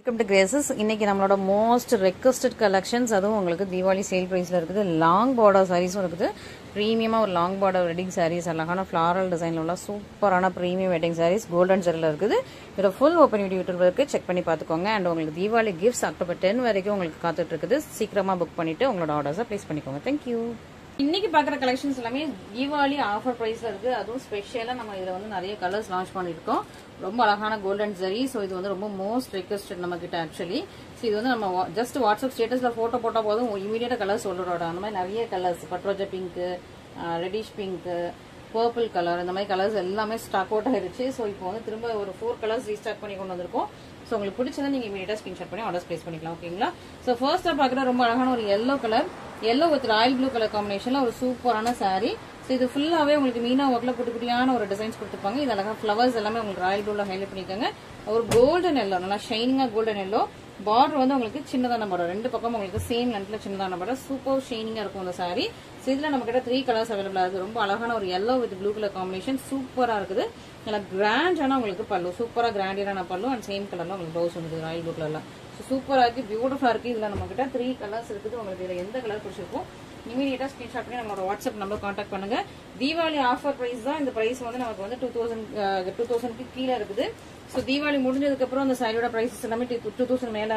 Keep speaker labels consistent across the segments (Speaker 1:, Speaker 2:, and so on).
Speaker 1: Welcome to Graces. இன்னைக்கு நம்மளோட most requested collections அதுவும் உங்களுக்கு தீபாவளி சேல் பிரைஸ்ல இருக்குது. லாங் பார்டர் சாரீஸும் இருக்குது. பிரீமியமா ஒரு லாங் பார்டர் வெட்டிங் சாரீஸ் அழகான ஃப்ளாரல் டிசைன்ல உள்ள சூப்பரான பிரீமியம் வெட்டிங் சாரீஸ் கோல்டன் ஜெரில் இருக்குது. இதோட ஃபுல் ஓப்பன் வீடியோ யூடியூப்ல இருக்கு, செக் பண்ணி பார்த்துக்கோங்க. அண்ட் உங்களுக்கு தீபாவளி கிஃப்ட்ஸ் அக்டோபர் 10 வரைக்கும் உங்களுக்கு காத்துட்டு இருக்குது. சீக்கிரமா புக் பண்ணிட்டு உங்களோட ஆர்டர்ஸை பிளேஸ் பண்ணிக்கோங்க. தேங்க்யூ. இன்னைக்கு பாக்குற கலெக்ஷன்ஸ் எல்லாமே தீபாவளி ஆஃபர் பிரைஸ்ல இருக்கு. அதுவும் ஸ்பெஷலா நம்ம இதுல வந்து நிறைய கலர்ஸ் லான்ச் பண்ணிருக்கோம். ரொம்ப அழகான கோல்டன் ஜரி. ஸோ இது வந்து ரொம்ப மோஸ்ட் ரெக்வெஸ்டட் நம்ம கிட்ட ஆக்சுவலி. ஸோ இது வந்து நம்ம ஜஸ்ட் வாட்ஸ்அப் ஸ்டேட்டஸ்ல போட்டோ போட்டா போதும், இமீடியட்டா கலர்ஸ் சொல்றோட. அந்த மாதிரி நிறைய கலர்ஸ், பட்ரோஜா pink, reddish pink, purple colour, இந்த மாதிரி கலர்ஸ் எல்லாமே ஸ்டாக் அவுட் ஆயிருச்சு. ஸோ இப்போ வந்து திரும்ப ஒரு 4 கலர்ஸ் ரீஸ்டாக் பண்ணி கொண்டு வந்திருக்கோம். ஸோ உங்களுக்கு பிடிச்சதை நீங்க இமீடியட்டா ஸ்கிரீன்ஷாட் பண்ணி ஆர்டர்ஸ் பிளேஸ் பண்ணிக்கலாம். ஓகேங்களா? ஸோ ஃபர்ஸ்டா பாக்குற ரொம்ப அழகான ஒரு yellow colour, yellow with royal blue colour காம்பினேஷன்ல ஒரு சூப்பரான சாரீ. ஸோ இது ஃபுல்லாவே உங்களுக்கு மீனா ஒர்க்ல குட்டி குட்டியான ஒரு டிசைன்ஸ் கொடுத்துருப்பாங்க. இது அழகா ஃபிளவர்ஸ் எல்லாமே உங்களுக்கு ராயல் ப்ளூல ஹைலைட் பண்ணிருக்காங்க. ஒரு கோல்டன் எல்லோ, நல்லா ஷைனிங்கா கோல்டன் எல்லோ. பார்டர் வந்து உங்களுக்கு சின்னதான பார்டர், ரெண்டு பக்கம் உங்களுக்கு சேம் லென்த்ல சின்னதான பார்டர், சூப்பர் ஷைனிங்கா இருக்கும் அந்த சாரீ. ஸோ இதுல நம்ம கிட்ட 3 கலர்ஸ் அவைலபிளா இருக்கு. ரொம்ப அழகான ஒரு yellow with blue colour combination சூப்பரா இருக்குது. நல்லா கிராண்டான உங்களுக்கு பல்லு, சூப்பரா கிராண்டியரான பல்லு அண்ட் சேம் கலர்ல உங்களுக்கு ப்ளவுஸ் வந்து ராயல் ப்ளூ கலர்ல. சூப்பரா இருக்கு, பியூட்டிஃபுல்லா இருக்கு. இதுல நம்ம கிட்ட 3 கலர்ஸ் இருக்குது. உங்களுக்கு இதுல எந்த கலர் பிடிச்சிருக்கும் இமீடியட்டா ஸ்கிரீன்ஷாட் பண்ணி நம்மளோட வாட்ஸ்அப் நம்பர் கான்டாக்ட் பண்ணுங்க. தீபாவளி ஆஃபர் பிரைஸ் தான். இந்த பிரைஸ் வந்து நமக்கு வந்து 2000 கீழே இருக்குது. ஸோ தீபாவளி முடிஞ்சதுக்கு அப்புறம் அந்த சாரியோட பிரைசஸ் எல்லாமே 2000 மேல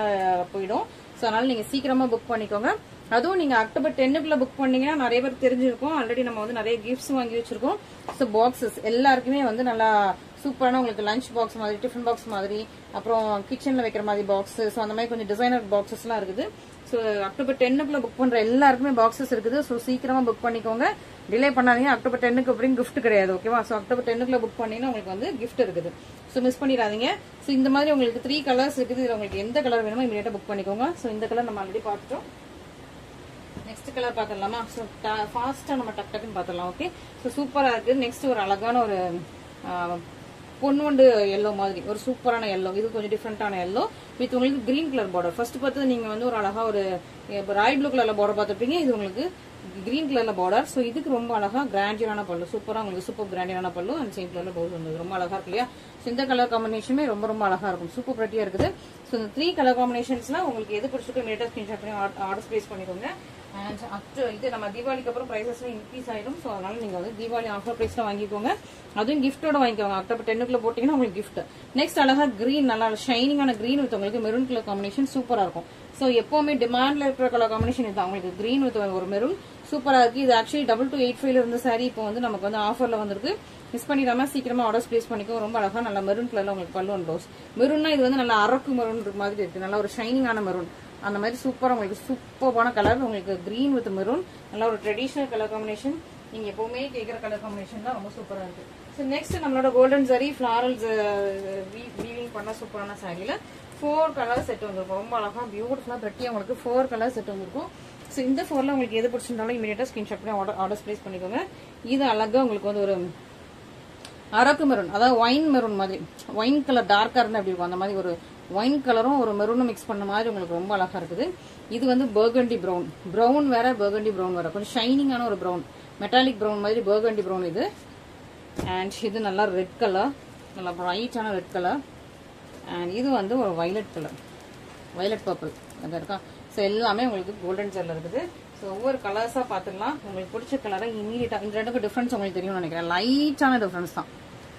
Speaker 1: போயிடும். ஸோ அதனால நீங்க சீக்கிரமா புக் பண்ணிக்கோங்க. அதுவும் நீங்க அக்டோபர் 10க்குள்ள புக் பண்ணீங்கன்னா நிறைய பேர் தெரிஞ்சிருக்கும். ஆல்ரெடி நம்ம வந்து நிறைய கிஃப்ட்ஸ் வாங்கி வச்சிருக்கோம். ஸோ பாக்ஸஸ் எல்லாருக்குமே வந்து நல்லா சூப்பரான உங்களுக்கு லஞ்ச் பாக்ஸ் மாதிரி, டிஃபன் பாக்ஸ் மாதிரி, அப்புறம் கிச்சன்ல வைக்கிற மாதிரி பாக்ஸ், ஸோ அந்த மாதிரி கொஞ்சம் டிசைனர் பாக்ஸஸ் எல்லாம் இருக்குது. ஸோ அக்டோபர் 10க்குள்ள புக் பண்ற எல்லாருக்குமே பாக்ஸஸ் இருக்குது. ஸோ சீக்கிரமா புக் பண்ணிக்கோங்க, டிலே பண்ணாதீங்க. அக்டோபர் 10க்கு அப்படின்னு கிஃப்ட் கிடையாது. ஓகேவா? ஸோ அக்டோபர் 10க்குள்ள புக் பண்ணீங்கன்னா உங்களுக்கு வந்து கிஃப்ட் இருக்குது. ஸோ மிஸ் பண்ணிடாதீங்க. ஸோ இந்த மாதிரி உங்களுக்கு 3 கலர்ஸ் இருக்குது. இதுல உங்களுக்கு எந்த கலர் வேணுமோ இமீடியட்டா புக் பண்ணிக்கோங்க. ஸோ இந்த கலர் நம்ம ஆல்ரெடி பார்த்துட்டோம். Next colour பாத்திரலாமா? ஸோ ஃபாஸ்டா நம்ம டக் டக்குன்னு பாத்திரலாம். ஓகே, ஸோ சூப்பரா இருக்கு. நெக்ஸ்ட் ஒரு அழகான ஒரு பொன்வண்டு எல்லோ மாதிரி ஒரு சூப்பரான எல்லோ. இது கொஞ்சம் டிஃப்ரெண்டான எல்லோ வித் உங்களுக்கு கிரீன் கலர் பார்டர். ஃபர்ஸ்ட் பார்த்து நீங்க வந்து ஒரு அழகா ஒரு ராயல் ப்ளூ கலர்ல பார்டர் பார்த்துருப்பீங்க. இது உங்களுக்கு கிரீன் கலர்ல பார்டர். ஸோ இதுக்கு ரொம்ப அழகா கிராண்டியரான பல்லு, சூப்பரா உங்களுக்கு சூப்பர் கிராண்டியரான பல்லு அண்ட் சேம் கலர்ல பவுஸ் வந்து ரொம்ப அழகா இருக்கு இல்லையா? ஸோ இந்த கலர் காம்பினேஷனுமே ரொம்ப ரொம்ப அழகா இருக்கும், சூப்பர் பிரிட்டியா இருக்குது. ஸோ இந்த 3 கலர் காம்பினேஷன்ஸ்லாம் உங்களுக்கு எது பிடிச்சிருக்கோ இமீடியட்டா ஸ்கிரீன்ஷாட் பண்ணி ஆர்டர் பிளேஸ் பண்ணிக்கோங்க. அண்ட் இது நம்ம தீபாவளிக்கு அப்புறம் பிரைசஸ் இன்க்ரீஸ் ஆயிடும். ஸோ அதனால நீங்க வந்து தீபாவளி ஆஃபர் பிரைஸ்ல வாங்கிக்கோங்க. அதுவும் கிஃப்டோட வாங்கிக்கோங்க. அக்டோபர் 10க்குள்ள போட்டீங்கன்னா உங்களுக்கு கிஃப்ட். நெக்ஸ்ட் அழகா கிரீன், நல்லா ஷைனிங்கான கிரீன் வித் உங்களுக்கு மெரூன் கலர் காம்பினேஷன் சூப்பரா இருக்கும். ஸோ எப்பவுமே டிமாண்ட்ல இருக்கிற கலர் காம்பினேஷன் இதுதான். உங்களுக்கு கிரீன் வித் ஒரு மெரூன் சூப்பரா இருக்கு. இது ஆக்சுவலி 2285 இருந்த சாரி இப்போ வந்து நமக்கு வந்து ஆஃபர்ல வந்திருக்கு. மிஸ் பண்ணிடாம சீக்கிரமா ஆர்டர்ஸ் பிளேஸ் பண்ணிக்கோ. ரொம்ப அழகா நல்ல மெரூன் கலர்ல உங்களுக்கு பல்லு அண்ட் ப்ளவுஸ். மெரூன்னா இது வந்து நல்லா அரக்கு மெரூன் மாதிரி இருக்கு, நல்ல ஒரு ஷைனிங்கான மெரூன். அந்த மாதிரி சூப்பரா உங்களுக்கு சூப்பரான கலர், உங்களுக்கு கிரீன் வித் மெரூன், நல்ல ஒரு ட்ரெடிஷனல் கலர் காம்பினேஷன். நீங்க எப்பவுமே கேட்கிற கலர் காம்பினேஷன் தான், ரொம்ப சூப்பரா இருக்கு. ஸோ நெக்ஸ்ட் நம்மளோட கோல்டன் ஜரி ஃபிளாரல்ஸ் வீவிங் பண்ண சூப்பரான சாரியில 4 கலர் செட் வந்திருக்கும். ரொம்ப அழகா பியூட்டிஃபுல்லா பெட்டி உங்களுக்கு 4 கலர் செட் வந்திருக்கும். ஸோ இந்த 4ல உங்களுக்கு எது பிடிச்சிருந்தாலும் இமீடியட்டா ஸ்கிரீன்ஷாட் பண்ணி ஆர்டர்ஸ் பிளேஸ் பண்ணிக்கோங்க. இது அழகா உங்களுக்கு வந்து ஒரு அரக்கு மெரூன், அதாவது ஒயின் மெரூன் மாதிரி, ஒயின் கலர் டார்க்கா இருந்தா எப்படி இருக்கும் அந்த மாதிரி ஒரு ஒயின் கலரும் ஒரு மெரூனும் மிக்ஸ் பண்ண மாதிரி உங்களுக்கு ரொம்ப அழகா இருக்குது. இது வந்து பர்கண்டி ப்ரௌன், ப்ரௌன் வேற பர்கண்டி ப்ரௌன் வேற, கொஞ்சம் ஷைனிங்கான ஒரு ப்ரௌன், மெட்டாலிக் ப்ரௌன் மாதிரி பர்கண்டி ப்ரௌன் இது. அண்ட் இது நல்லா ரெட் கலர், நல்லா பிரைட்டான ரெட் கலர். அண்ட் இது வந்து ஒரு வயலட் கலர், வயலட் பர்பிள் அது இருக்கா. ஸோ எல்லாமே உங்களுக்கு கோல்டன் ஜெல்ல இருக்குது. ஸோ ஒவ்வொரு கலர்ஸா பாத்துக்கலாம். உங்களுக்கு பிடிச்ச கலரை இமீடியட்டா, இந்த ரெண்டுக்கும் டிஃபரன்ஸ் உங்களுக்கு தெரியும்னு நினைக்கிறேன். லைட்டான டிஃபரன்ஸ் தான்,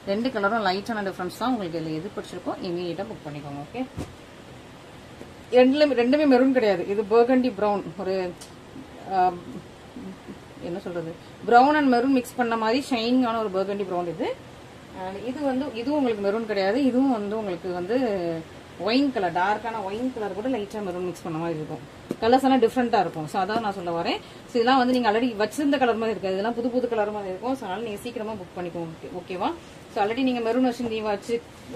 Speaker 1: 2 கலரும் லைட்டான டிஃபரன்ஸ் தான். உங்களுக்கு இதுல எது பிடிச்சிருக்கோ இமீடியட்டா புக் பண்ணிக்கோங்க. ஓகே, ரெண்டுமே மெரூன் கிடையாது. இது பர்கண்டி ப்ரௌன், ஒரு என்ன சொல்றது, ப்ரௌன் அண்ட் மெரூன் மிக்ஸ் பண்ண மாதிரி ஷைனிங்கான ஒரு பர்கண்டி ப்ரௌன் இது. இது வந்து இதுவும் உங்களுக்கு மெரூன் கிடையாது. இதுவும் வந்து உங்களுக்கு வந்து ஒயின் கலர், டார்க்கான ஒயின் கலர் கூட லைட்டா மெரூன் மிக்ஸ் பண்ண மாதிரி இருக்கும். கலர்ஸ் எல்லாம் டிஃப்ரெண்டா இருக்கும். ஸோ அதான் நான் சொல்ல வரேன். ஸோ இதெல்லாம் வந்து நீங்க ஆல்ரெடி வச்சிருந்த கலர் மாதிரி இருக்காது, இதெல்லாம் புது புது கலர் மாதிரி இருக்கும். ஸோ அதனால நீங்க சீக்கிரமா புக் பண்ணிக்கோங்க. ஓகேவா? ஸோ ஆல்ரெடி நீங்க மெரூன்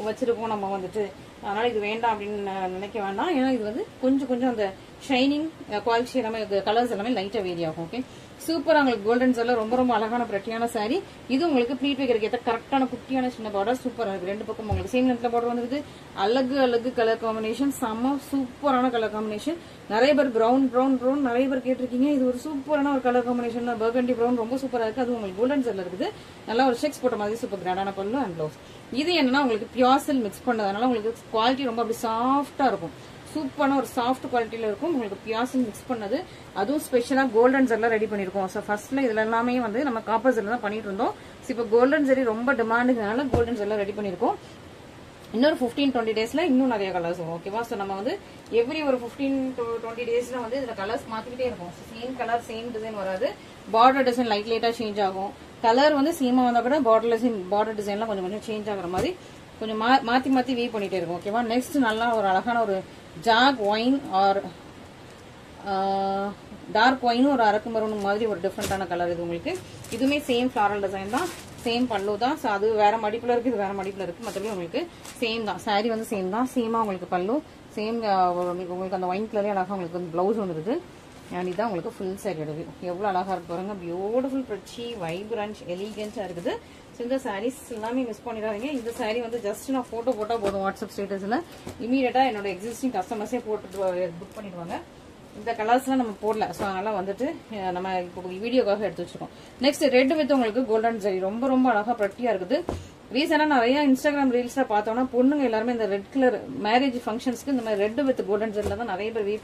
Speaker 1: வச்சிருக்கோம் நம்ம வந்துட்டு, அதனால இது வேண்டாம் அப்படின்னு நினைக்க வேண்டாம். ஏன்னா இது வந்து கொஞ்சம் அந்த ஷைனிங் குவாலிட்டி எல்லாமே கலர்ஸ் எல்லாமே லைட்டா வேரி ஆகும். ஓகே, சூப்பரா உங்களுக்கு கோல்டன் ஜெல்ல ரொம்ப ரொம்ப அழகான பிரட்டியான சாரி. இது உங்களுக்கு ப்ளீட் வைக்கிறதுக்கு ஏற்ற கரெக்டான குட்டியான சின்ன பார்டர் சூப்பரா இருக்கு. 2 பக்கம் உங்களுக்கு சேம் லென்த்ல பார்டர் வந்துருது. அழகு கலர் காம்பினேஷன், செம்ம சூப்பரான கலர் காம்பினேஷன். நிறைய பேர் ப்ரௌன் நிறைய பேர் கேட்டிருக்கீங்க. இது ஒரு சூப்பரான ஒரு கலர் காம்பினேஷன் தான். பர்கண்டி ப்ரௌன் ரொம்ப சூப்பரா இருக்கு. அது உங்களுக்கு கோல்டன் ஜெல்ல இருக்குது. நல்லா ஒரு செக்ஸ் போட்ட மாதிரி சூப்பர் கிராண்டான பல்லு அண்ட் ப்ளவுஸ். இது என்னன்னா உங்களுக்கு பியூர் சில்க் மிக்ஸ் பண்ணதுனால உங்களுக்கு குவாலிட்டி ரொம்ப அப்படி சாஃப்டா இருக்கும். சூப்பரான ஒரு சாஃப்ட் குவாலிட்டியில இருக்கும். உங்களுக்கு பியூர் சில்க் மிக்ஸ் பண்ணது, அதுவும் ஸ்பெஷலா கோல்டன் ஜெர்ல ரெடி பண்ணிருக்கோம். ஸோ ஃபர்ஸ்ட்ல இதுல எல்லாமே வந்து நம்ம காப்பர் ஜெர்ல தான் பண்ணிட்டு இருந்தோம். இப்போ கோல்டன் ஜெரி ரொம்ப டிமாண்டுனால கோல்டன் ஜெர்ல ரெடி பண்ணிருக்கோம். இன்னொரு 15-20 டேஸ்ல இன்னும் நிறைய கலர்ஸ் வரும். ஓகேவா? ஸோ நம்ம வந்து எவ்ரி ஒரு 15 to 20 டேஸ்ல வந்து இதுல கலர்ஸ் மாத்திக்கிட்டே இருக்கும். சேம் கலர் சேம் டிசைன் வராது. பார்டர் டிசைன் லைட்டா சேஞ்ச் ஆகும். கலர் வந்து சேமா வந்தா கூட பார்டர் டிசைன்லாம் கொஞ்சம் சேஞ்ச் ஆகுற மாதிரி கொஞ்சம் மாத்தி வீவ் பண்ணிட்டே இருக்கும். ஓகேவா? நெக்ஸ்ட் நல்லா ஒரு அழகான ஒரு டார்க் ஒயின் ஆர் டார்க் ஒயினும் ஒரு அரக்கு மரூன் மாதிரி ஒரு டிஃப்ரெண்டான கலர் இது உங்களுக்கு. இதுவுமே சேம் ஃபிளாரல் டிசைன் தான், சேம் பல்லு தான். ஸோ அது வேற மடிப்புல இருக்கு, இது வேற மடிப்புல இருக்கு. மற்றபடி உங்களுக்கு சேம் தான். சாரி வந்து சேம் தான். சேமா உங்களுக்கு பல்லு சேம். உங்களுக்கு அந்த ஒயின் கலரே அழகா உங்களுக்கு வந்து பிளவுஸ் வந்துருது. அண்ட் இதுதான் உங்களுக்கு ஃபுல் சாரியோட வியூ. எவ்வளவு அழகா இருக்கு பாருங்க. பியூட்டிஃபுல் ப்ரிச்சி வைப்ரன்ட் எலிகன்ஸா இருக்குது. ஸோ இந்த சாரீஸ் எல்லாமே மிஸ் பண்ணிடாதீங்க. இந்த சாரீ வந்து ஜஸ்ட் நான் போட்டோ போட்டா போதும் வாட்ஸ்அப் ஸ்டேட்டஸ்ல இமீடியட்டா என்னோட எக்ஸிஸ்டிங் கஸ்டமர்ஸே போட்டு புக் பண்ணிடுவாங்க. இந்த கலர்ஸ்லாம் நம்ம போடல. ஸோ அதனால வந்துட்டு நம்ம இப்போ வீடியோக்காக எடுத்து வச்சிருக்கோம். நெக்ஸ்ட் ரெட் வித் உங்களுக்கு கோல்டன் ஜரி ரொம்ப ரொம்ப அழகா பிரட்டியா இருக்குது. ரீசனா நிறைய இன்ஸ்டாகிராம் ரீல்ஸ்ல பார்த்தோம்னா பொண்ணுங்க எல்லாருமே இந்த ரெட் கலர் மேரேஜ் ஃபங்க்ஷன்ஸ்க்கு இந்த மாதிரி ரெட் வித் கோல்டன் ஜெல்ல தான் நிறைய பேர் வியர்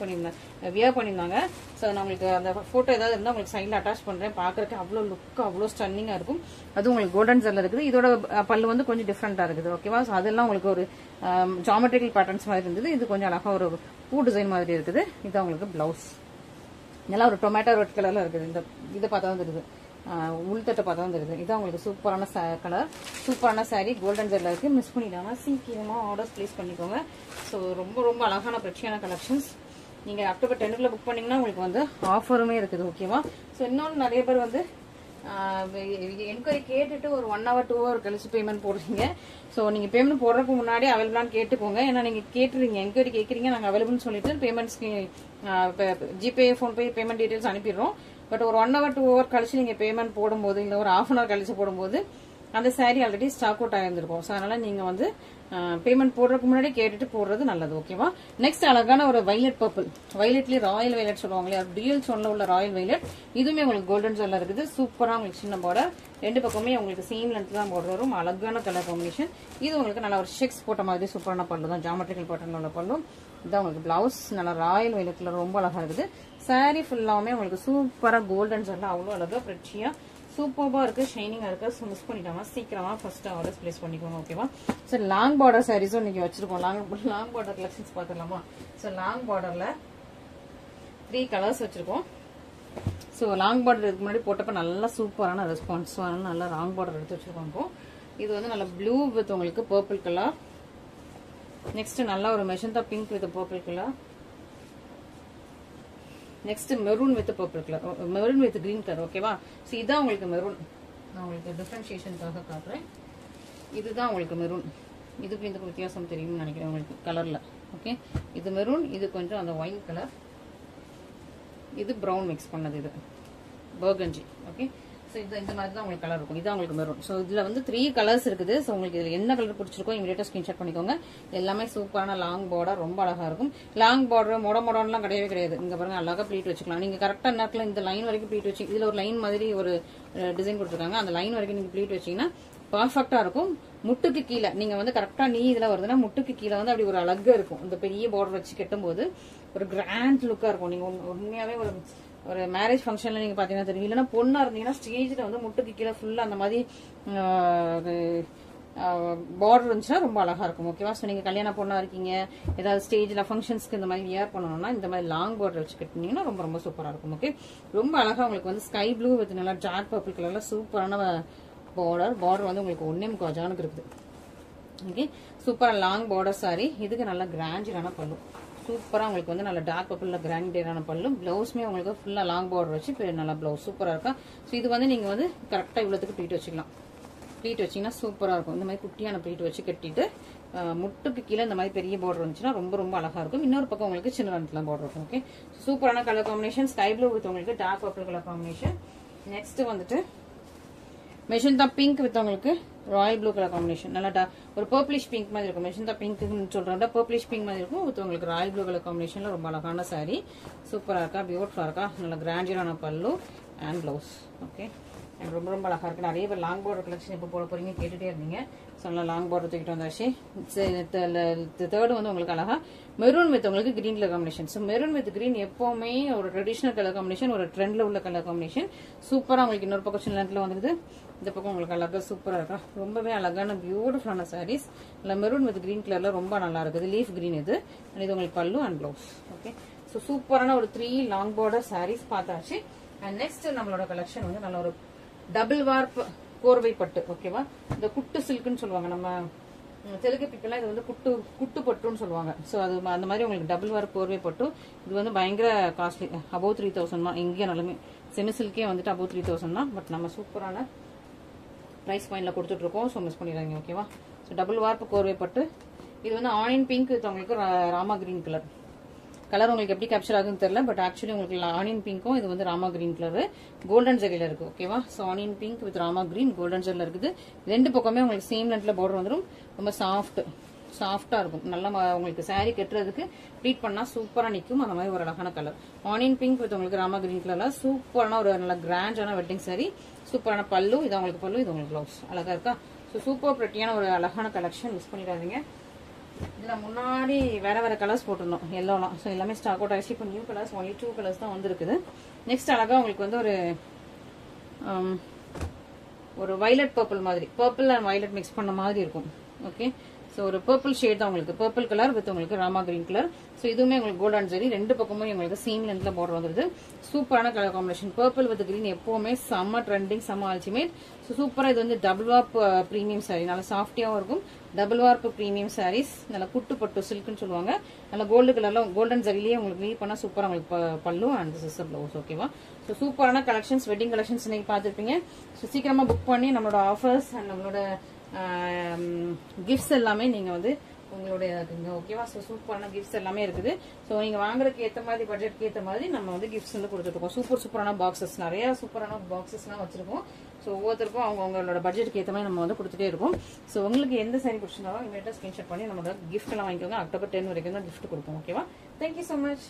Speaker 1: பண்ணியிருந்தாங்க. ஸோ நான் உங்களுக்கு அந்த போட்டோ ஏதாவது இருந்தால் உங்களுக்கு சைட்ல அட்டாச் பண்றேன். பாக்குறதுக்கு அவ்வளோ லுக் அவ்வளோ ஸ்டன்னிங்கா இருக்கும். அது உங்களுக்கு கோல்டன் ஜெல்ல இருக்குது. இதோட பல்லு வந்து கொஞ்சம் டிஃப்ரெண்டா இருக்குது. ஓகேவா? ஸோ அதெல்லாம் உங்களுக்கு ஒரு ஜாமெட்ரிக்கல் பேட்டர்ன்ஸ் மாதிரி இருந்தது. இது கொஞ்சம் அழகா ஒரு பூ டிசைன் மாதிரி இருக்குது. இது உங்களுக்கு பிளவுஸ் நல்லா ஒரு டொமேட்டோ ரெட் கலர்ல இருக்குது. இந்த இதை பார்த்தா தான் தெரியுது, உள்தட்டை பார்த்தா தான் தெரியுது. இதான் உங்களுக்கு சூப்பரான கலர், சூப்பரான சாரீ கோல்டன் ஜெல்ல இருக்கு. மிஸ் பண்ணிடாம சீக்கிரமா ஆர்டர்ஸ் பிளேஸ் பண்ணிக்கோங்க. ஸோ ரொம்ப ரொம்ப அழகான பிரச்சனையான கலெக்ஷன்ஸ். நீங்க அக்டோபர் 10 புக் பண்ணீங்கன்னா உங்களுக்கு வந்து ஆஃபருமே இருக்குது. ஓகேவா? ஸோ இன்னொன்று நிறைய பேர் வந்து என்கொயரி கேட்டுட்டு ஒரு 1 hour 2 hour கழிச்சு பேமெண்ட் போடுறீங்க. ஸோ நீங்க பேமெண்ட் போடுறதுக்கு முன்னாடி அவைலபிளான்னு கேட்டுக்கோங்க. ஏன்னா நீங்க கேட்டுறீங்க, என்கொயரி கேட்குறீங்க, நாங்கள் அவைலபிள்னு சொல்லிட்டு பேமெண்ட்ஸ்க்கு ஜிபே ஃபோன்பே பேமெண்ட் டீடைல்ஸ் அனுப்பிடுறோம். பட் ஒரு 1 hour 2 hour கழிச்சு நீங்க பேமெண்ட் போடும்போது, இல்லை ஒரு 1/2 hour கழிச்சு போடும்போது அந்த சாரீ ஆல்ரெடி ஸ்டாக் அவுட் ஆயிருந்திருக்கும். ஸோ அதனால நீங்க வந்து பேமெண்ட் போடுறதுக்கு முன்னாடி கேட்டுட்டு போடுறது நல்லது. ஓகேவா? நெக்ஸ்ட் அழகான ஒரு வைலட் பர்பிள், வைலட்லயே ராயல் வைலட் சொல்லுவாங்களே, டியூல் ஸ்டோன்ல உள்ள ராயல் வைலட். இதுவுமே உங்களுக்கு கோல்டன் ஜெல்ல இருக்குது. சூப்பரா உங்களுக்கு சின்ன பார்டர், ரெண்டு பக்கமே உங்களுக்கு சேம் லென்த் தான் பார்டர் வரும். அழகான கலர் காம்பினேஷன். இது உங்களுக்கு நல்ல ஒரு செக்ஸ் போட்ட மாதிரி சூப்பரான பல்லு தான், ஜாமெட்ரிக்கல் பேட்டர்ன்ல உள்ள பல்லு. இதான் உங்களுக்கு பிளவுஸ் நல்லா ராயல் வைலட்ல ரொம்ப அழகா இருக்குது. சாரீ ஃபுல்லாவுமே உங்களுக்கு சூப்பரா கோல்டன் ஜெல்ல அவ்வளோ அழகா பிரச்சியா சூப்பர்பா இருக்கு, ஷைனிங்கா இருக்கு. ஸோ மிஸ் பண்ணிட்டாங்க, சீக்கிரமா ஃபர்ஸ்ட் ஆர்டர்ஸ் பிளேஸ் பண்ணிக்கோங்க. ஓகேவா? ஸோ லாங் பார்டர் சாரீஸும் இன்னைக்கு வச்சிருக்கோம். லாங் பார்டர் கலெக்ஷன்ஸ் பார்த்துடலாமா? ஸோ லாங் பார்டர்ல 3 கலர்ஸ் வச்சிருக்கோம். ஸோ லாங் பார்டர் இதுக்கு முன்னாடி போட்டப்ப நல்லா சூப்பரான ரெஸ்பான்ஸ். ஸோ அதனால நல்லா லாங் பார்டர் எடுத்து வச்சிருக்கோம். இப்போ இது வந்து நல்ல ப்ளூ வித் உங்களுக்கு பர்பிள் கலர். நெக்ஸ்ட் நல்லா ஒரு magenta pink with purple colour. Next maroon with purple colour, maroon with green colour. ஓகேவா? ஸோ இதான் உங்களுக்கு மெரூன். நான் உங்களுக்கு டிஃபரன்ஷியேஷனுக்காக காட்டுறேன். இதுதான் உங்களுக்கு மெரூன். இதுக்கு இந்த வித்தியாசம் தெரியும்னு நினைக்கிறேன் உங்களுக்கு கலர்ல. ஓகே, இது மெரூன், இது கொஞ்சம் அந்த ஒயின் கலர், இது ப்ரௌன் மிக்ஸ் பண்ணது, இது பர்கஞ்சி. ஓகே, ஸோ இது இந்த மாதிரி தான் உங்களுக்கு கலர் இருக்கும். இதான் உங்களுக்கு மெரூன். ஸோ இதில் வந்து 3 கலர்ஸ் இருக்குது. ஸோ உங்களுக்கு இதில் என்ன கலர் பிடிச்சிருக்கோ இமீடியட்டாக ஸ்கிரீன்ஷாட் பண்ணிக்கோங்க. எல்லாமே சூப்பரான லாங் பார்டர், ரொம்ப அழகாக இருக்கும். லாங் பார்டர் மொடலாம் கிடையவே கிடையாது. இங்கே பாருங்க, அழகாக ப்ளீட் வச்சுக்கலாம். நீங்கள் கரெக்டாக நேரத்தில் இந்த லைன் வரைக்கும் ப்ளீட் வச்சு, இதில் ஒரு லைன் மாதிரி ஒரு டிசைன் கொடுத்துருக்காங்க. அந்த லைன் வரைக்கும் நீங்கள் ப்ளீட் வச்சிங்கன்னா பர்ஃபெக்டாக இருக்கும். முட்டுக்கு கீழே நீங்கள் வந்து கரெக்டாக நீ இதில் வருதுன்னா முட்டுக்கு கீழே வந்து அப்படி ஒரு அழகாக இருக்கும். இந்த பெரிய பார்டர் வச்சு கட்டும்போது ஒரு கிராண்ட் லுக்காக இருக்கும். நீங்கள் உண்மையாகவே ஒரு மேரேஜ் ஃபங்க்ஷன்ல நீங்க பாத்தீங்கன்னா தெரியும். இல்லைன்னா பொண்ணா இருந்தீங்கன்னா ஸ்டேஜ்ல வந்து முட்டுக்கு கீழே ஃபுல்லா அந்த மாதிரி பார்டர் இருந்துச்சுன்னா ரொம்ப அழகா இருக்கும். ஓகேவா? ஸோ நீங்க கல்யாண பொண்ணா இருக்கீங்க, ஏதாவது ஸ்டேஜ்ல ஃபங்க்ஷன்ஸ்க்கு இந்த மாதிரி வியர் பண்ணணும்னா இந்த மாதிரி லாங் பார்டர் வச்சு கட்டினீங்கன்னா ரொம்ப ரொம்ப சூப்பரா இருக்கும். ஓகே, ரொம்ப அழகா உங்களுக்கு வந்து ஸ்கை ப்ளூ வித் நல்லா டார்க் பர்பிள் கலர்ல சூப்பரான பார்டர் வந்து உங்களுக்கு 1.25 ஜானுக்கு இருக்குது. ஓகே, சூப்பரா லாங் பார்டர் சாரி. இதுக்கு நல்லா கிராண்டியரான பல்லு, சூப்பரா உங்களுக்கு வந்து நல்ல டார்க் பர்பிள்ல கிராண்டியரான பல்லு. பிளவுஸ்மே உங்களுக்கு ஃபுல்லா லாங் பார்டர் வச்சு நல்லா பிளவுஸ் சூப்பரா இருக்கா. ஸோ இது வந்து நீங்க வந்து கரெக்டா இவ்வளவுக்கு ப்ளீட் வச்சுக்கலாம். ப்ளீட் வச்சீங்கன்னா சூப்பரா இருக்கும். இந்த மாதிரி குட்டியான ப்ளீட் வச்சு கட்டிட்டு முட்டுக்கு கீழே இந்த மாதிரி பெரிய பார்டர் இருந்துச்சுன்னா ரொம்ப ரொம்ப அழகா இருக்கும். இன்னொரு பக்கம் உங்களுக்கு சின்ன லென்த்ல பார்டர் இருக்கும். ஓகே, சூப்பரான colour combination. Sky blue with உங்களுக்கு dark purple colour combination. Next வந்துட்டு மெஜந்தா பிங்க் வித் உங்களுக்கு ராயல் ப்ளூ கலர் காம்பினேஷன். நல்லா ஒரு பர்பிளிஷ் பிங்க் மாதிரி இருக்கும். மெஜந்தா பிங்க் சொல்றேன், பர்பிளிஷ் பிங்க் மாதிரி இருக்கும். வித் உங்களுக்கு ராயல் ப்ளூ கலர் காம்பினேஷன்ல ரொம்ப அழகான சாரி, சூப்பரா இருக்கா, பியூட்டிஃபுல்லா இருக்கா. நல்ல கிராண்டியரான பல்லு அண்ட் பிளவுஸ். ஓகே, ரொம்ப ரொம்ப அழகா இருக்கு. நிறைய பேர் லாங் பார்டர் கலெக்ஷன் எப்போ போட போறீங்க கேட்டுட்டே இருந்தீங்க. ஸோ நல்லா லாங் பார்டர் தூக்கிட்டு வந்தாச்சு. தேர்டு வந்து உங்களுக்கு அழகா மெரூன் வித் உங்களுக்கு green colour combination. So maroon with green எப்பவுமே ஒரு ட்ரெடிஷனல் கலர் காம்பினேஷன், ஒரு ட்ரெண்ட்ல உள்ள கலர் காம்பினேஷன். சூப்பரா உங்களுக்கு இன்னொரு பக்கம் சின்ன வந்துருது. இந்த பக்கம் உங்களுக்கு அழகா சூப்பரா இருக்கா, ரொம்பவே அழகான பியூட்டிஃபுல்லான சாரீஸ். இல்லை மெரூன் வித் கிரீன் கலர்ல ரொம்ப நல்லா இருக்குது. லீஃப் கிரீன் இது. இது உங்களுக்கு பல்லு அண்ட் ப்ளவுஸ். ஓகே, ஸோ சூப்பரான ஒரு 3 லாங் பார்டர் சாரீஸ் பார்த்தாச்சு. அண்ட் நெக்ஸ்ட் நம்மளோட கலெக்ஷன் வந்து நல்ல ஒரு டபுள் வார்ப் கோர்வை பட்டு. ஓகேவா, இந்த குட்டு சில்க்னு சொல்லுவாங்க நம்ம தெலுங்கு பீப்பிள்லாம். இது வந்து குட்டு பட்டுன்னு சொல்லுவாங்க. ஸோ அது அந்த மாதிரி உங்களுக்கு டபுள் வார்ப் கோர்வை பட்டு. இது வந்து பயங்கர காஸ்ட்லி, அபவ் 3000 தான். எங்கேயும் நல்லமே செமி சில்கே வந்துட்டு அபவ் 3000 தான். பட் நம்ம சூப்பரான பிரைஸ் பாயிண்ட்ல கொடுத்துட்டு இருக்கோம். ஸோ மிஸ் பண்ணிடுறாங்க. ஓகேவா, ஸோ டபுள் வார்ப் கோர்வை பட்டு. இது வந்து ஆனியன் பிங்க், இது உங்களுக்கு ராமா கிரீன் கலர். கலர் உங்களுக்கு எப்படி கேப்சர் ஆகுதுன்னு தெரியல, பட் ஆக்சுவலி உங்களுக்கு ஆனியன் பிங்க்கும் இது வந்து ராமா கிரீன் கலர் கோல்டன் ஜெரியில இருக்கு. ஓகேவா, so onion pink with Rama green golden ஜெரியில இருக்குது. ரெண்டு பக்கமே உங்களுக்கு சேம் லென்த்ல பார்டர் வந்துடும். ரொம்ப சாஃப்டா இருக்கும். நல்லா உங்களுக்கு சாரீ கட்டுறதுக்கு ப்ளீட் பண்ணா சூப்பரா நிற்கும். அந்த மாதிரி ஒரு அழகான கலர் ஆனியன் பிங்க் வித் உங்களுக்கு ராமா கிரீன் கலர்ல சூப்பரான ஒரு நல்ல கிராண்டான வெட்டிங் சாரீ. சூப்பரான பல்லு, இது உங்களுக்கு பல்லு, இது உங்களுக்கு ப்ளவுஸ். அழகா இருக்கா. ஸோ சூப்பர் பிரிட்டியான ஒரு அழகான கலெக்ஷன், மிஸ் பண்ணிடாதீங்க. இதுல முன்னாடி வேற கலர்ஸ் போட்டிருந்தோம் எல்லோலாம். ஸோ எல்லாமே ஸ்டாக் அவுட் ஆயிடுச்சு. இப்போ நியூ கலர்ஸ் ஒன்லி 2 கலர்ஸ் தான் வந்துருக்குது. நெக்ஸ்ட் அழகா உங்களுக்கு வந்து ஒரு வைலட் பர்பிள் மாதிரி, பர்பிள் அண்ட் வைலட் மிக்ஸ் பண்ண மாதிரி இருக்கும். ஓகே, ஸோ ஒரு பர்பிள் ஷேட் தான் உங்களுக்கு, பர்பிள் கலர் வித் உங்களுக்கு ராமா கிரீன் கலர். ஸோ இதுவுமே உங்களுக்கு கோல்டன் ஜெரி. ரெண்டு பக்கமும் உங்களுக்கு சேம் லென்த்ல பார்டர் வந்துருது. சூப்பரான colour combination. Purple with green எப்பவுமே செம்ம ட்ரெண்டிங், செம்ம அல்டிமேட். ஸோ சூப்பரா இது வந்து டபுள் வார்ப் பிரீமியம் சாரீ. நல்லா சாஃப்டியாவும் இருக்கும். Double warp premium saris. நல்லா குட்டு பட்டு சில்க்னு சொல்லுவாங்க. நல்லா கோல்டு கலர்ல கோல்டன் ஜரிலேயே உங்களுக்கு வீவ் பண்ணா சூப்பரா உங்களுக்கு பல்லு அண்ட் சிஸ்டர் ப்ளவுஸ். ஓகேவா, ஸோ சூப்பரான கலெக்ஷன்ஸ், வெட்டிங் கலெக்ஷன்ஸ் இன்னைக்கு பார்த்துருப்பீங்க. ஸோ சீக்கிரமா புக் பண்ணி நம்மளோட ஆஃபர்ஸ் அண்ட் நம்மளோட கிஃப்ட்ஸ் எல்லாமே நீங்க வந்து உங்களுடைய இருக்குங்க. ஓகேவா, ஸோ சூப்பரான கிஃப்ட்ஸ் எல்லாமே இருக்குது. ஸோ நீங்க வாங்குறதுக்கு ஏற்ற மாதிரி, பட்ஜெட்க்கு ஏற்ற மாதிரி நம்ம வந்து கிஃப்ட்ஸ் வந்து கொடுத்துருக்கோம். சூப்பரான பாக்ஸஸ், நிறைய சூப்பரான பாக்ஸஸ்லாம் வச்சிருக்கோம். ஸோ ஒவ்வொருத்தருக்கும் அவங்களோட பட்ஜெட்டுக்கு ஏற்ற மாதிரி நம்ம வந்து கொடுத்துட்டே இருக்கோம். ஸோ உங்களுக்கு எந்த சாரி பிடிச்சிருந்தாலும் இமீடியட்டா ஸ்கிரீன்ஷாட் பண்ணி நம்மளோட கிஃப்ட் எல்லாம் வாங்கிக்கோங்க. அக்டோபர் 10 வரைக்கும் தான் கிஃப்ட் கொடுப்போம். ஓகேவா, தேங்க்யூ ஸோ மச்.